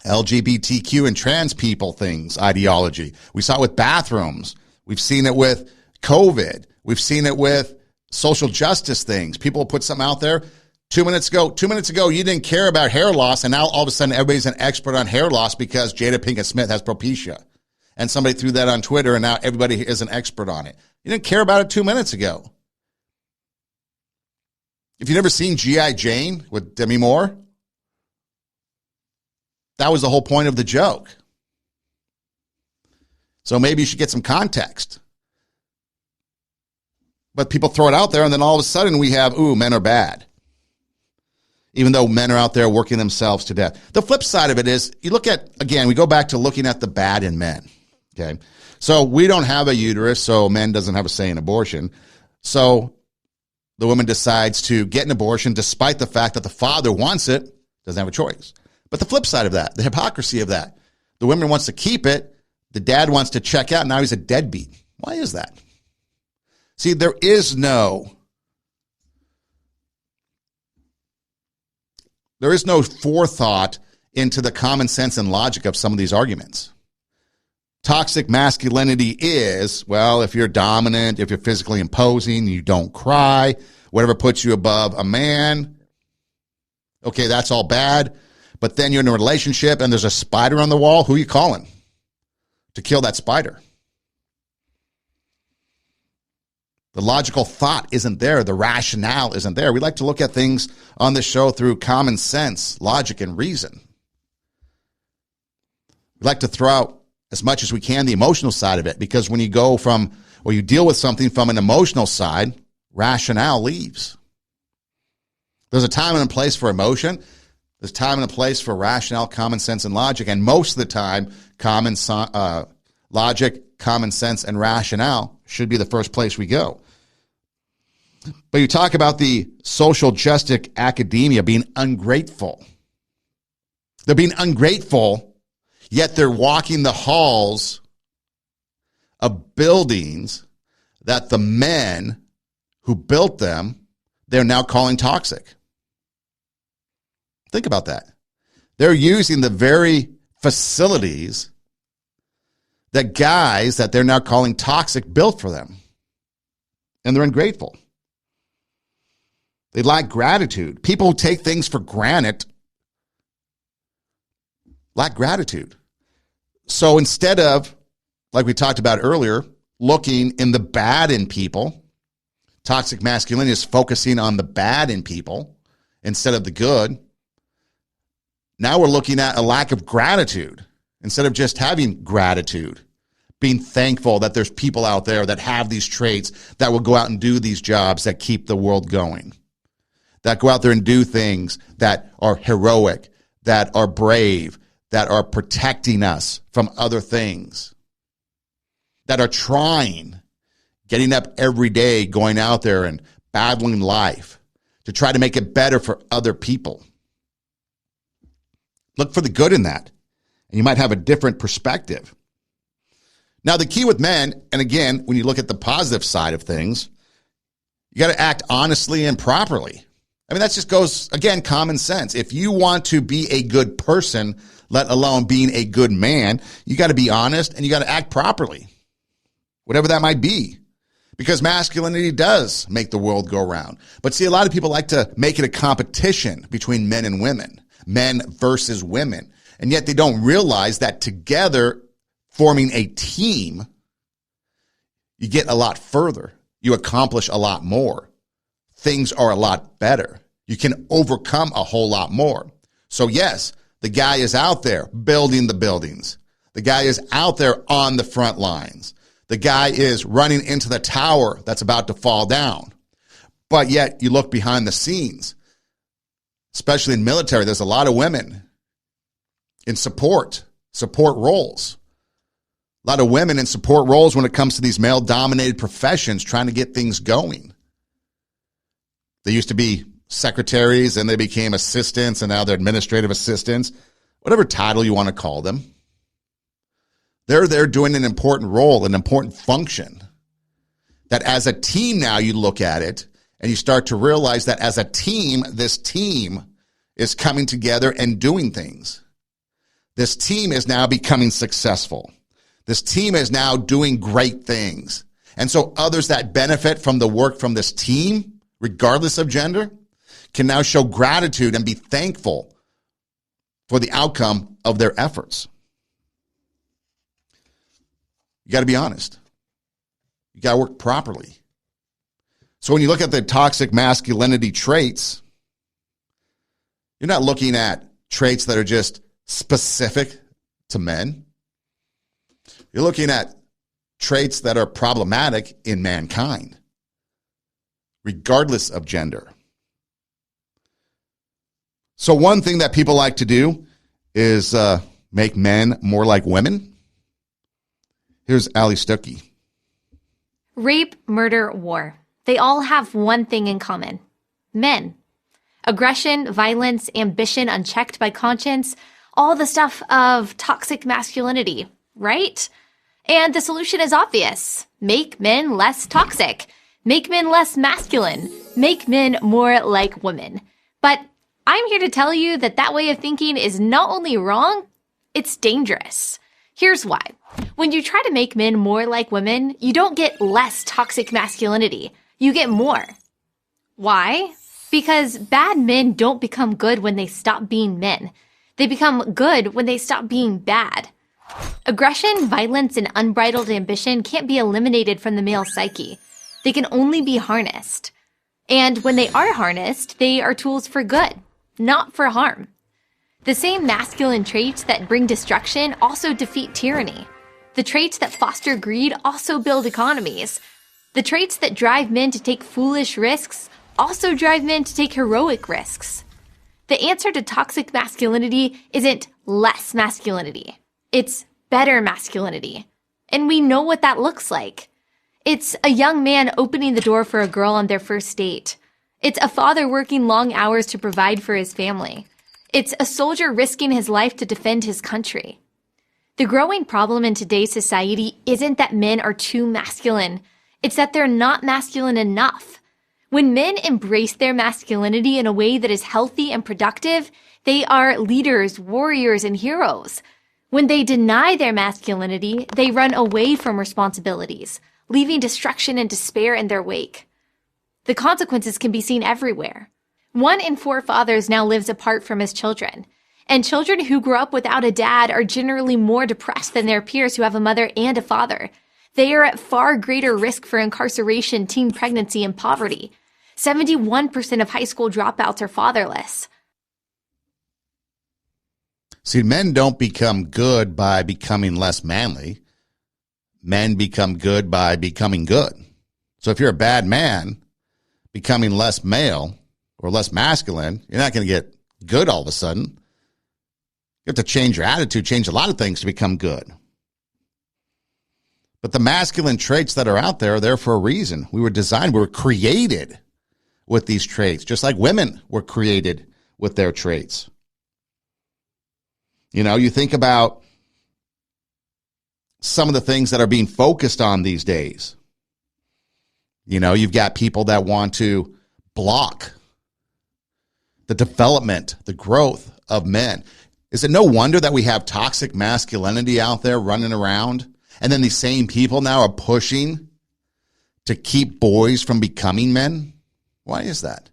LGBTQ and trans people things, ideology. We saw it with bathrooms. We've seen it with COVID. We've seen it with social justice things. People put something out there 2 minutes ago, you didn't care about hair loss, and now all of a sudden everybody's an expert on hair loss because Jada Pinkett Smith has alopecia. And somebody threw that on Twitter, and now everybody is an expert on it. You didn't care about it 2 minutes ago. If you've never seen G.I. Jane with Demi Moore, that was the whole point of the joke. So maybe you should get some context. But people throw it out there, and then all of a sudden we have, men are bad. Even though men are out there working themselves to death. The flip side of it is, you look at, again, we go back to looking at the bad in men. Okay, so we don't have a uterus, so men doesn't have a say in abortion. So the woman decides to get an abortion despite the fact that the father wants it, doesn't have a choice. But the flip side of that, the hypocrisy of that, the woman wants to keep it, the dad wants to check out, now he's a deadbeat. Why is that? See, there is no forethought into the common sense and logic of some of these arguments. Toxic masculinity is, well, if you're dominant, if you're physically imposing, you don't cry, whatever puts you above a man, okay, that's all bad. But then you're in a relationship and there's a spider on the wall, who are you calling to kill that spider? The logical thought isn't there. The rationale isn't there. We like to look at things on this show through common sense, logic, and reason. We like to throw out as much as we can the emotional side of it, because when you go from, or you deal with something from an emotional side, rationale leaves. There's a time and a place for emotion. There's time and a place for rationale, common sense, and logic. And most of the time, logic, common sense, and rationale should be the first place we go. But you talk about the social justice academia being ungrateful. They're being ungrateful, yet they're walking the halls of buildings that the men who built them, they're now calling toxic. Think about that. They're using the very facilities that guys that they're now calling toxic built for them. And they're ungrateful. They lack gratitude. People who take things for granted lack gratitude. So instead of, like we talked about earlier, looking in the bad in people, toxic masculinity is focusing on the bad in people instead of the good. Now we're looking at a lack of gratitude instead of just having gratitude, being thankful that there's people out there that have these traits that will go out and do these jobs that keep the world going, that go out there and do things that are heroic, that are brave, that are protecting us from other things, that are trying, getting up every day, going out there and battling life to try to make it better for other people. Look for the good in that, and you might have a different perspective. Now, the key with men, and again, when you look at the positive side of things, you got to act honestly and properly. I mean, that just goes, again, common sense. If you want to be a good person, let alone being a good man, you got to be honest and you got to act properly, whatever that might be, because masculinity does make the world go round. But see, a lot of people like to make it a competition between men and women, men versus women, and yet they don't realize that together, forming a team, you get a lot further. You accomplish a lot more. Things are a lot better. You can overcome a whole lot more. So yes, the guy is out there building the buildings. The guy is out there on the front lines. The guy is running into the tower that's about to fall down. But yet you look behind the scenes, especially in military, there's a lot of women in support roles. A lot of women in support roles when it comes to these male-dominated professions trying to get things going. They used to be secretaries and they became assistants and now they're administrative assistants, whatever title you want to call them. They're there doing an important role, an important function. That as a team now you look at it and you start to realize that as a team, this team is coming together and doing things. This team is now becoming successful. This team is now doing great things. And so others that benefit from the work from this team, regardless of gender, can now show gratitude and be thankful for the outcome of their efforts. You got to be honest. You got to work properly. So when you look at the toxic masculinity traits, you're not looking at traits that are just specific to men. You're looking at traits that are problematic in mankind, regardless of gender. So one thing that people like to do is make men more like women. Here's Ali Stuckey. Rape, murder, war. They all have one thing in common. Men. Aggression, violence, ambition unchecked by conscience, all the stuff of toxic masculinity, right? And the solution is obvious. Make men less toxic. Make men less masculine. Make men more like women. But I'm here to tell you that that way of thinking is not only wrong, it's dangerous. Here's why. When you try to make men more like women, you don't get less toxic masculinity. You get more. Why? Because bad men don't become good when they stop being men. They become good when they stop being bad. Aggression, violence, and unbridled ambition can't be eliminated from the male psyche. They can only be harnessed. And when they are harnessed, they are tools for good, not for harm. The same masculine traits that bring destruction also defeat tyranny. The traits that foster greed also build economies. The traits that drive men to take foolish risks also drive men to take heroic risks. The answer to toxic masculinity isn't less masculinity. It's better masculinity. And we know what that looks like. It's a young man opening the door for a girl on their first date. It's a father working long hours to provide for his family. It's a soldier risking his life to defend his country. The growing problem in today's society isn't that men are too masculine. It's that they're not masculine enough. When men embrace their masculinity in a way that is healthy and productive, they are leaders, warriors, and heroes. When they deny their masculinity, they run away from responsibilities, leaving destruction and despair in their wake. The consequences can be seen everywhere. 1 in 4 fathers now lives apart from his children. And children who grow up without a dad are generally more depressed than their peers who have a mother and a father. They are at far greater risk for incarceration, teen pregnancy, and poverty. 71% of high school dropouts are fatherless. See, men don't become good by becoming less manly. Men become good by becoming good. So if you're a bad man, becoming less male or less masculine, you're not going to get good all of a sudden. You have to change your attitude, change a lot of things to become good. But the masculine traits that are out there are there for a reason. We were created with these traits, just like women were created with their traits. You know, you think about some of the things that are being focused on these days. You know, you've got people that want to block the development, the growth of men. Is it no wonder that we have toxic masculinity out there running around? And then these same people now are pushing to keep boys from becoming men? Why is that?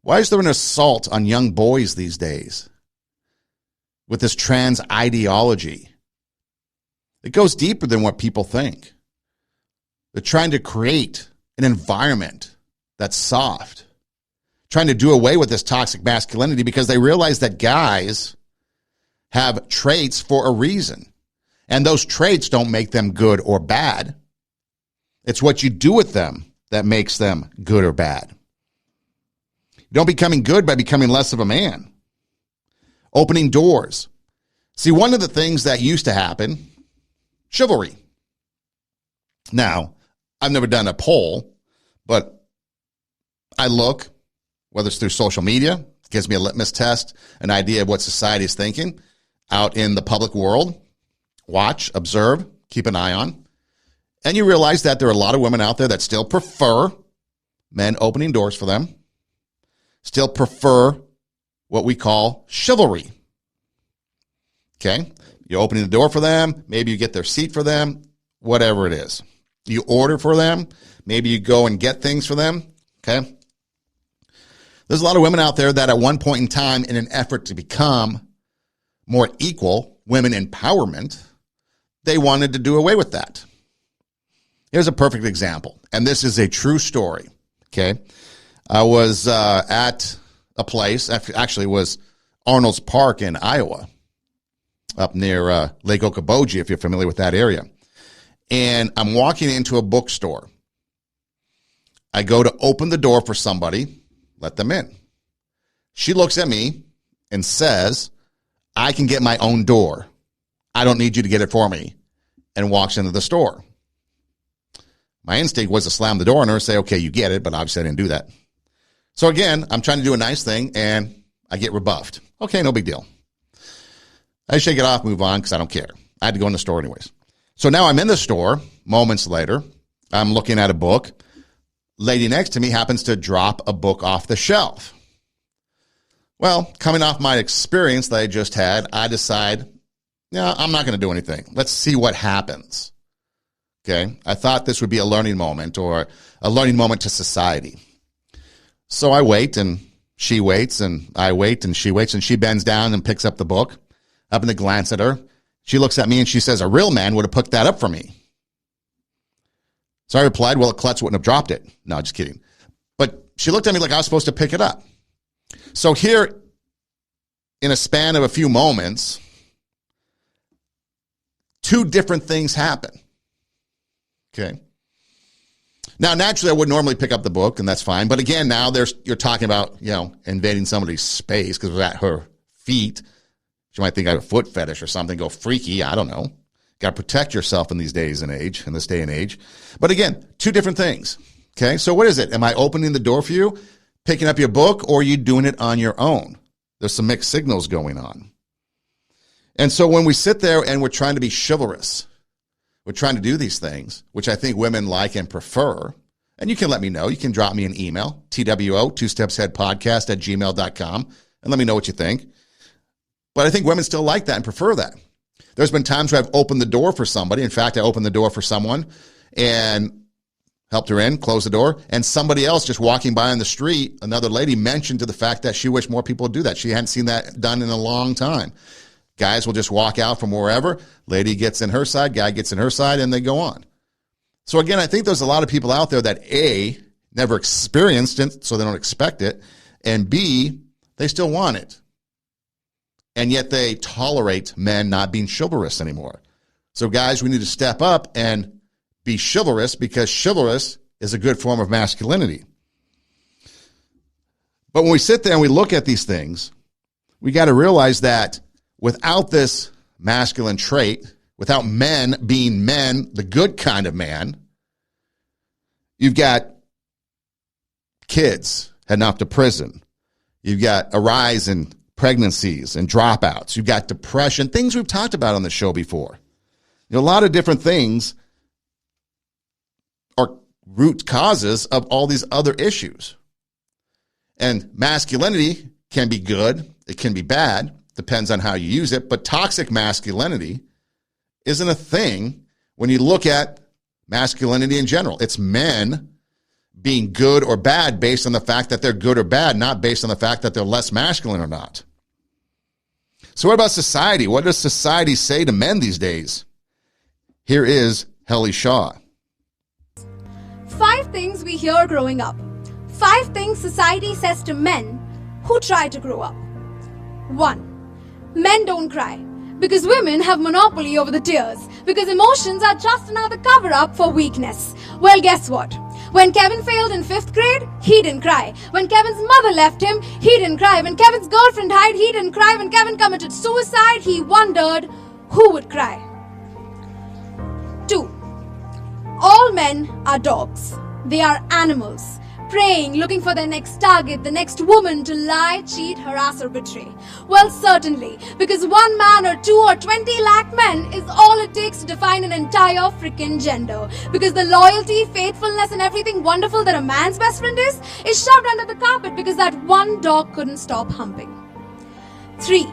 Why is there an assault on young boys these days with this trans ideology? It goes deeper than what people think. They're trying to create an environment that's soft, trying to do away with this toxic masculinity because they realize that guys have traits for a reason. And those traits don't make them good or bad. It's what you do with them that makes them good or bad. You don't becoming good by becoming less of a man. Opening doors. See, one of the things that used to happen, chivalry. Now, I've never done a poll, but I look whether it's through social media, gives me a litmus test, an idea of what society is thinking out in the public world. Watch, observe, keep an eye on. And you realize that there are a lot of women out there that still prefer men opening doors for them, still prefer what we call chivalry. Okay? You're opening the door for them. Maybe you get their seat for them, whatever it is. You order for them. Maybe you go and get things for them. Okay? There's a lot of women out there that at one point in time, in an effort to become more equal, women empowerment, they wanted to do away with that. Here's a perfect example, and this is a true story. Okay? I was at a place, actually it was Arnold's Park in Iowa, up near Lake Okoboji, if you're familiar with that area. And I'm walking into a bookstore. I go to open the door for somebody, let them in. She looks at me and says, I can get my own door. I don't need you to get it for me, and walks into the store. My instinct was to slam the door on her and say, okay, you get it, but obviously I didn't do that. So again, I'm trying to do a nice thing, and I get rebuffed. Okay, no big deal. I shake it off, move on, because I don't care. I had to go in the store anyways. So now I'm in the store. Moments later, I'm looking at a book. Lady next to me happens to drop a book off the shelf. Well, coming off my experience that I just had, I decide, yeah, I'm not going to do anything. Let's see what happens. Okay? I thought this would be a learning moment or a learning moment to society. So I wait, and she waits, and I wait, and she waits, and she bends down and picks up the book. I happen to glance at her. She looks at me and she says, a real man would have picked that up for me. So I replied, well, a klutz wouldn't have dropped it. No, just kidding. But she looked at me like I was supposed to pick it up. So here, in a span of a few moments, two different things happen. Okay. Now, naturally, I would normally pick up the book, and that's fine. But again, now you're talking about, invading somebody's space because it was at her feet. She might think I have a foot fetish or something, go freaky. I don't know. Got to protect yourself in these days and age, in this day and age. But again, two different things. Okay, so what is it? Am I opening the door for you, picking up your book, or are you doing it on your own? There's some mixed signals going on. And so when we sit there and we're trying to be chivalrous, we're trying to do these things, which I think women like and prefer, and you can let me know. You can drop me an email, twostepsheadpodcast@gmail.com, and let me know what you think. But I think women still like that and prefer that. There's been times where I've opened the door for somebody. In fact, I opened the door for someone and helped her in, closed the door, and somebody else just walking by on the street, another lady, mentioned to the fact that she wished more people would do that. She hadn't seen that done in a long time. Guys will just walk out from wherever. Lady gets in her side, guy gets in her side, and they go on. So again, I think there's a lot of people out there that A, never experienced it, so they don't expect it, and B, they still want it. And yet they tolerate men not being chivalrous anymore. So guys, we need to step up and be chivalrous, because chivalrous is a good form of masculinity. But when we sit there and we look at these things, we got to realize that without this masculine trait, without men being men, the good kind of man, you've got kids heading off to prison. You've got a rise in pregnancies and dropouts. You've got depression, things we've talked about on the show before. A lot of different things are root causes of all these other issues. And masculinity can be good, it can be bad, depends on how you use it, but toxic masculinity isn't a thing when you look at masculinity in general. It's men being good or bad based on the fact that they're good or bad, not based on the fact that they're less masculine or not. So what about society? What does society say to men these days? Here is Helly Shaw. 5 things we hear growing up. 5 things society says to men who try to grow up. 1. Men don't cry because women have monopoly over the tears, because emotions are just another cover-up for weakness. Well, guess what? When Kevin failed in 5th grade, he didn't cry. When Kevin's mother left him, he didn't cry. When Kevin's girlfriend died, he didn't cry. When Kevin committed suicide, he wondered who would cry. 2. All men are dogs. They are animals. preying, looking for their next target, the next woman to lie, cheat, harass or betray? Well, certainly, because one man or 2 or 20 lakh men is all it takes to define an entire freaking gender. Because the loyalty, faithfulness and everything wonderful that a man's best friend is shoved under the carpet because that one dog couldn't stop humping. 3.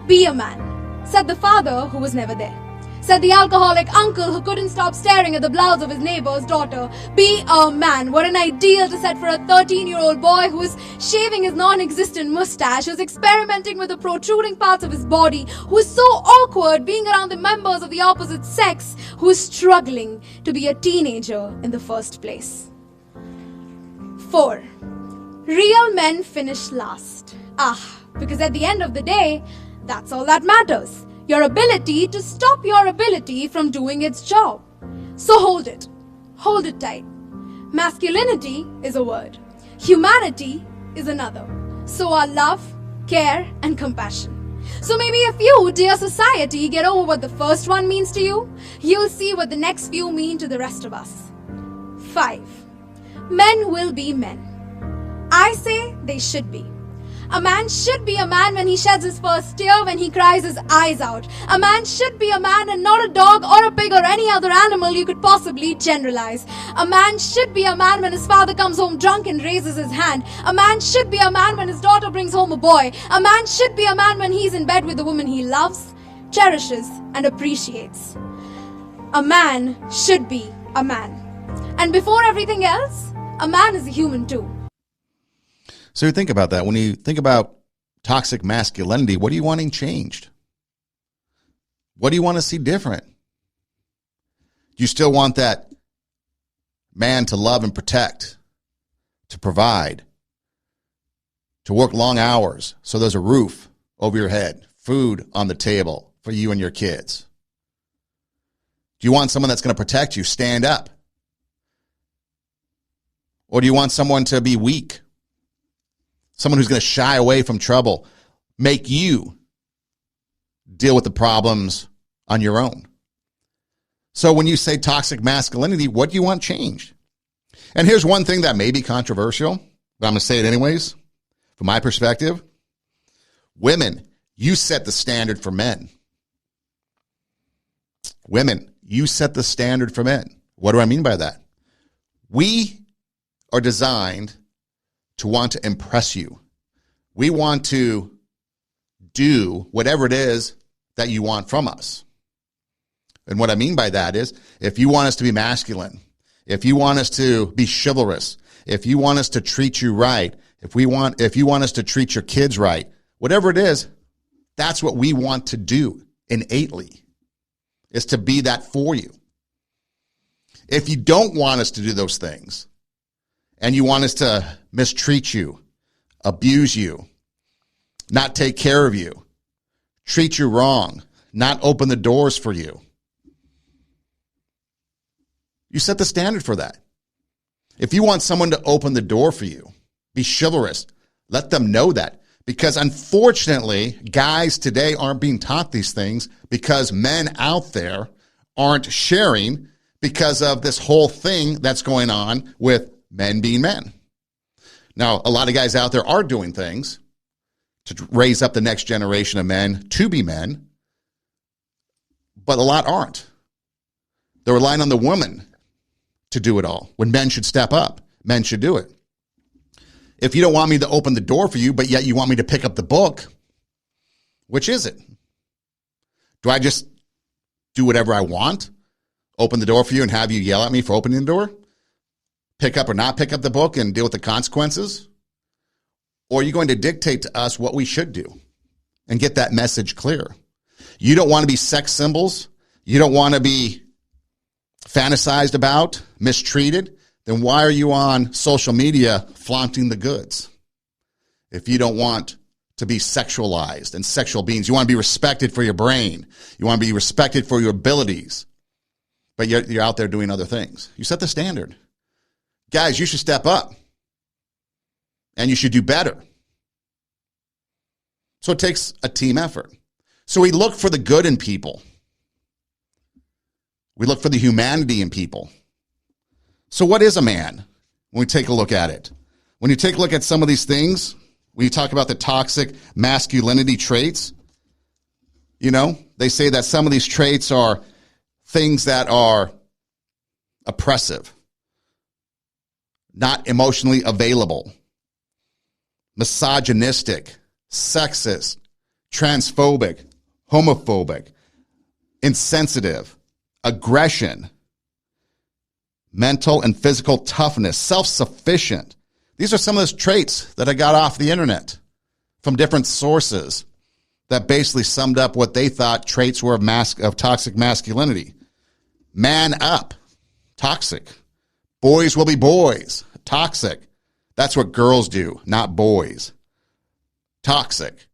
Be a man, said the father who was never there. Said the alcoholic uncle who couldn't stop staring at the blouse of his neighbor's daughter. Be a man. What an ideal to set for a 13-year-old boy who is shaving his non-existent mustache, who is experimenting with the protruding parts of his body, who is so awkward being around the members of the opposite sex, who is struggling to be a teenager in the first place. 4. Real men finish last. Because at the end of the day, that's all that matters. Your ability to stop your ability from doing its job. So hold it. Hold it tight. Masculinity is a word. Humanity is another. So are love, care, and compassion. So maybe if you, dear society, get over what the first one means to you, you'll see what the next few mean to the rest of us. 5. Men will be men. I say they should be. A man should be a man when he sheds his first tear, when he cries his eyes out. A man should be a man and not a dog or a pig or any other animal you could possibly generalize. A man should be a man when his father comes home drunk and raises his hand. A man should be a man when his daughter brings home a boy. A man should be a man when he's in bed with the woman he loves, cherishes, and appreciates. A man should be a man. And before everything else, a man is a human too. So you think about that. When you think about toxic masculinity, what are you wanting changed? What do you want to see different? Do you still want that man to love and protect, to provide, to work long hours so there's a roof over your head, food on the table for you and your kids? Do you want someone that's going to protect you, stand up? Or do you want someone to be weak? Someone who's going to shy away from trouble, make you deal with the problems on your own. So when you say toxic masculinity, what do you want changed? And here's one thing that may be controversial, but I'm going to say it anyways. From my perspective, women, you set the standard for men. Women, you set the standard for men. What do I mean by that? We are designed to want to impress you. We want to do whatever it is that you want from us. And what I mean by that is, if you want us to be masculine, if you want us to be chivalrous, if you want us to treat you right, if you want us to treat your kids right, whatever it is, that's what we want to do innately, is to be that for you. If you don't want us to do those things, and you want us to mistreat you, abuse you, not take care of you, treat you wrong, not open the doors for you, you set the standard for that. If you want someone to open the door for you, be chivalrous, let them know that. Because unfortunately, guys today aren't being taught these things because men out there aren't sharing because of this whole thing that's going on with men being men. Now, a lot of guys out there are doing things to raise up the next generation of men to be men, but a lot aren't. They're relying on the woman to do it all. When men should step up, men should do it. If you don't want me to open the door for you, but yet you want me to pick up the book, which is it? Do I just do whatever I want? Open the door for you and have you yell at me for opening the door? Pick up or not pick up the book and deal with the consequences? Or are you going to dictate to us what we should do and get that message clear? You don't want to be sex symbols. You don't want to be fantasized about, mistreated. Then why are you on social media flaunting the goods? If you don't want to be sexualized and sexual beings, you want to be respected for your brain. You want to be respected for your abilities. But you're out there doing other things. You set the standard. Guys, you should step up. And you should do better. So it takes a team effort. So we look for the good in people. We look for the humanity in people. So what is a man? when we take a look at it. When you take a look at some of these things, when you talk about the toxic masculinity traits, you know, they say that some of these traits are things that are oppressive, not emotionally available, misogynistic, sexist, transphobic, homophobic, insensitive, aggression, mental and physical toughness, self-sufficient. These are some of those traits that I got off the internet from different sources that basically summed up what they thought traits were of toxic masculinity. Man up, toxic. Boys will be boys, toxic. That's what girls do, not boys. Toxic.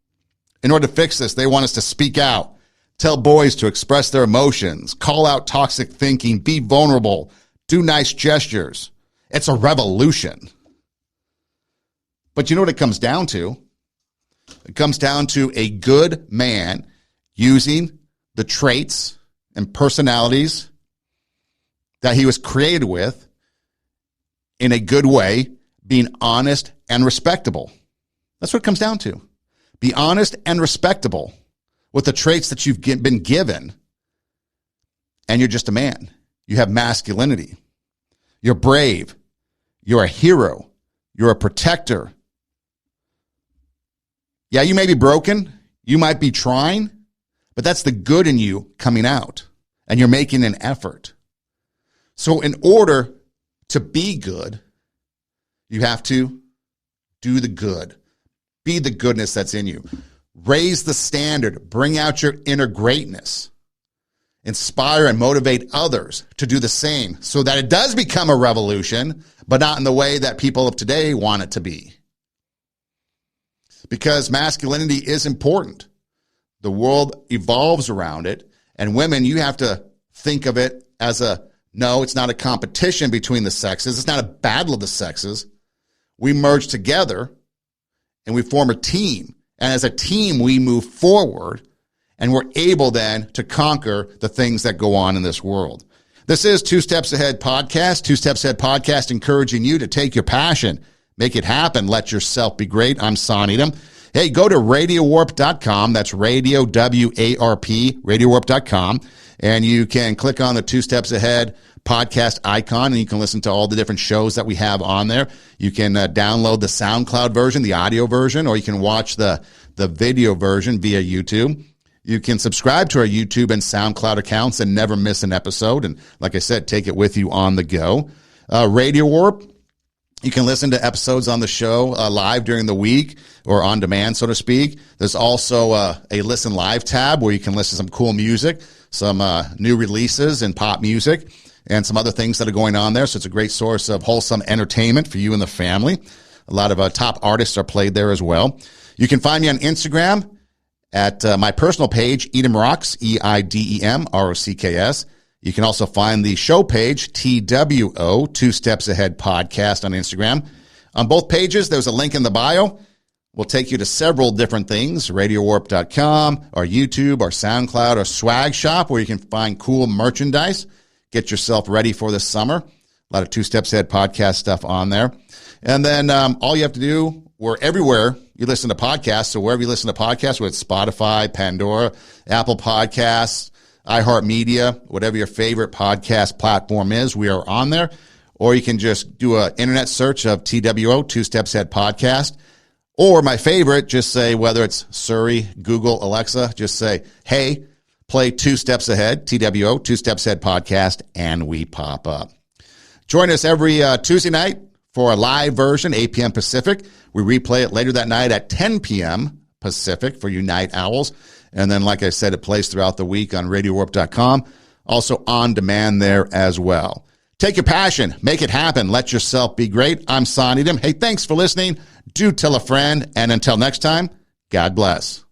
In order to fix this, they want us to speak out, tell boys to express their emotions, call out toxic thinking, be vulnerable, do nice gestures. It's a revolution. But you know what it comes down to? It comes down to a good man using the traits and personalities that he was created with in a good way, being honest and respectable. That's what it comes down to. Be honest and respectable with the traits that you've been given, and you're just a man. You have masculinity. You're brave. You're a hero. You're a protector. Yeah, you may be broken. You might be trying, but that's the good in you coming out, and you're making an effort. So in order to be good, you have to do the good. Be the goodness that's in you. Raise the standard. Bring out your inner greatness. Inspire and motivate others to do the same so that it does become a revolution, but not in the way that people of today want it to be. Because masculinity is important. The world evolves around it. And women, you have to think of it as no, it's not a competition between the sexes. It's not a battle of the sexes. We merge together and we form a team. And as a team, we move forward, and we're able then to conquer the things that go on in this world. This is Two Steps Ahead Podcast. Two Steps Ahead Podcast encouraging you to take your passion, make it happen, let yourself be great. I'm Son Edom. Hey, go to radiowarp.com. That's radio, W-A-R-P, radiowarp.com. And you can click on the Two Steps Ahead podcast icon, and you can listen to all the different shows that we have on there. You can download the SoundCloud version, the audio version, or you can watch the video version via YouTube. You can subscribe to our YouTube and SoundCloud accounts and never miss an episode. And like I said, take it with you on the go. Radio Warp, you can listen to episodes on the show live during the week or on demand, so to speak. There's also a Listen Live tab where you can listen to some cool music, some new releases in pop music, and some other things that are going on there. So it's a great source of wholesome entertainment for you and the family. A lot of top artists are played there as well. You can find me on Instagram at my personal page, Edom Rocks, EIDEM ROCKS. You can also find the show page, TWO, Two Steps Ahead Podcast on Instagram. On both pages, there's a link in the bio. We'll take you to several different things, radiowarp.com, our YouTube, our SoundCloud, our swag shop, where you can find cool merchandise. Get yourself ready for the summer. A lot of Two Steps Ahead podcast stuff on there. And then all you have to do, we're everywhere you listen to podcasts. So wherever you listen to podcasts, whether it's Spotify, Pandora, Apple Podcasts, iHeartMedia, whatever your favorite podcast platform is, we are on there. Or you can just do an internet search of TWO, Two Steps Ahead Podcast. Or my favorite, just say, whether it's Siri, Google, Alexa, just say, hey, play Two Steps Ahead, TWO, Two Steps Ahead Podcast, and we pop up. Join us every Tuesday night for a live version, 8 p.m. Pacific. We replay it later that night at 10 p.m. Pacific for you night owls. And then, like I said, it plays throughout the week on radiowarp.com. Also on demand there as well. Take your passion, make it happen, let yourself be great. I'm Son Edom. Hey, thanks for listening. Do tell a friend. And until next time, God bless.